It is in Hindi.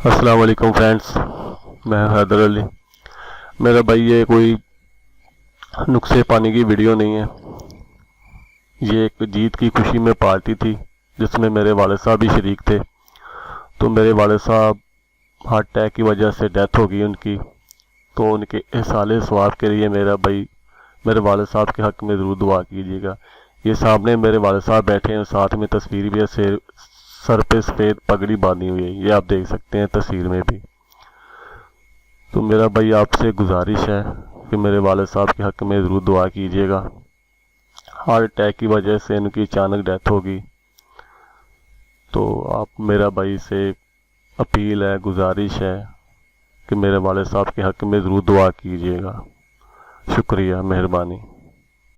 अस्सलाम वालेकुम फ्रेंड्स, मैं हैदर अली। मेरा भाई ये कोई नुक्से पानी की वीडियो नहीं है। ये एक जीत की खुशी में पार्टी थी जिसमें मेरे वाले साहब भी शरीक थे। तो मेरे वाले साहब हार्ट अटैक की वजह से डेथ हो गई उनकी। तो उनके इहसाले सवाब के लिए मेरा भाई मेरे वाले साहब के हक़ में ज़रूर दुआ कीजिएगा। ये सामने मेरे वाले साहब बैठे हैं, साथ में तस्वीर भी है, सर पे सफ़ेद पगड़ी बांधी हुई है, ये आप देख सकते हैं तस्वीर में भी। तो मेरा भाई आपसे गुजारिश है कि मेरे वाले साहब के हक़ में ज़रूर दुआ कीजिएगा। हार्ट अटैक की वजह से उनकी अचानक डेथ होगी। तो आप मेरा भाई से अपील है, गुजारिश है कि मेरे वाले साहब के हक़ में ज़रूर दुआ कीजिएगा। शुक्रिया, मेहरबानी।